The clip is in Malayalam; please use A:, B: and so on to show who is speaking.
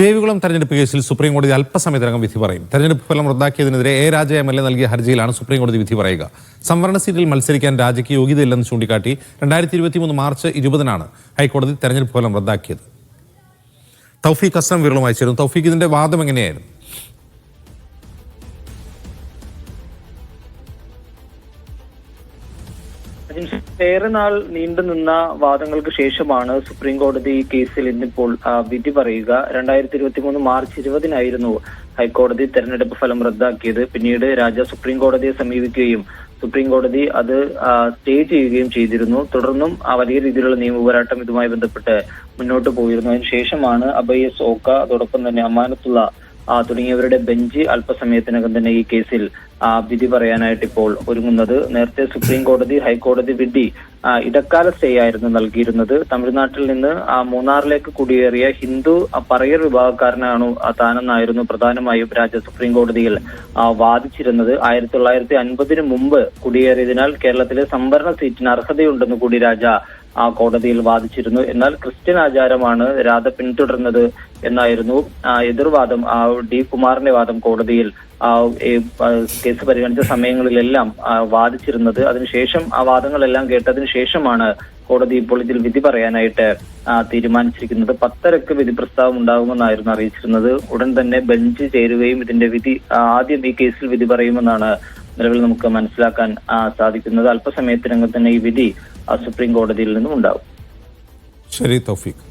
A: ദേവികുളം തെരഞ്ഞെടുപ്പ് കേസിൽ സുപ്രീംകോടതി അല്പസമയത്തിനകം വിധി പറയും. തെരഞ്ഞെടുപ്പ് ഫലം റദ്ദാക്കിയതിനെതിരെ എ രാജ എം.എൽ.എ നൽകിയ ഹർജിയിലാണ് സുപ്രീംകോടതി വിധി പറയുക. സംവരണ സീറ്റിൽ മത്സരിക്കാൻ രാജയ്ക്ക് യോഗ്യതയില്ലെന്ന് ചൂണ്ടിക്കാട്ടി 2023 മാർച്ച് 20-നാണ് ഹൈക്കോടതി തെരഞ്ഞെടുപ്പ് ഫലം റദ്ദാക്കിയത്. തൗഫീഖ് അസ്ലം വിരളുമായി ചേരുന്നു. തൗഫീഖ്, ഇതിന്റെ വാദം എങ്ങനെയായിരുന്നു?
B: ഏറെ നാൾ നീണ്ടുനിന്ന വാദങ്ങൾക്ക് ശേഷമാണ് സുപ്രീം കോടതി ഈ കേസിൽ ഇന്നിപ്പോൾ വിധി പറയുക. 2023 മാർച്ച് 20-നായിരുന്നു ഹൈക്കോടതി തെരഞ്ഞെടുപ്പ് ഫലം റദ്ദാക്കിയത്. പിന്നീട് രാജ സുപ്രീം കോടതിയെ സമീപിക്കുകയും സുപ്രീം കോടതി അത് സ്റ്റേ ചെയ്യുകയും ചെയ്തിരുന്നു. തുടർന്നും വലിയ രീതിയിലുള്ള നിയമപോരാട്ടം ഇതുമായി ബന്ധപ്പെട്ട് മുന്നോട്ട് പോയിരുന്നു. അതിനുശേഷമാണ് അബൈഎസ് ഓക്ക, അതോടൊപ്പം തന്നെ അമാനത്തുള്ള തുടങ്ങിയവരുടെ ബെഞ്ച് അല്പസമയത്തിനകം തന്നെ ഈ കേസിൽ വിധി പറയാനായിട്ട് ഇപ്പോൾ ഒരുങ്ങുന്നത്. നേരത്തെ സുപ്രീം കോടതി ഹൈക്കോടതി വിധി ഇടക്കാല സ്റ്റേ ആയിരുന്നു നൽകിയിരുന്നത്. തമിഴ്നാട്ടിൽ നിന്ന് മൂന്നാറിലേക്ക് കുടിയേറിയ ഹിന്ദു പറയർ വിഭാഗക്കാരനാണ് താനെന്നായിരുന്നു പ്രധാനമായും രാജ സുപ്രീം കോടതിയിൽ വാദിച്ചിരുന്നത്. 1950 മുമ്പ് കുടിയേറിയതിനാൽ കേരളത്തിലെ സംവരണ സീറ്റിന് അർഹതയുണ്ടെന്ന് കൂടി രാജ കോടതിയിൽ വാദിച്ചിരുന്നു. എന്നാൽ ക്രിസ്ത്യൻ ആചാരമാണ് രാധ പിന്തുടർന്നത് എന്നായിരുന്നു എതിർവാദം. ഡി കുമാറിന്റെ വാദം കോടതിയിൽ കേസ് പരിഗണിച്ച സമയങ്ങളിലെല്ലാം വാദിച്ചിരുന്നത്. അതിനുശേഷം ആ വാദങ്ങളെല്ലാം കേട്ടതിനു ശേഷമാണ് കോടതി ഇപ്പോൾ ഇതിൽ വിധി പറയാനായിട്ട് തീരുമാനിച്ചിരിക്കുന്നത്. 10:30 വിധി പ്രസ്താവം ഉണ്ടാകുമെന്നായിരുന്നു അറിയിച്ചിരുന്നത്. ഉടൻ തന്നെ ബെഞ്ച് ചേരുകയും ഇതിന്റെ വിധി ആദ്യം ഈ കേസിൽ വിധി പറയുമെന്നാണ് നിലവിൽ നമുക്ക് മനസ്സിലാക്കാൻ സാധിക്കുന്നത്. അല്പസമയത്തിനകം തന്നെ ഈ വിധി സുപ്രീം കോടതിയിൽ നിന്നും ഉണ്ടാവും.
A: ശരി തൗഫീഖ്.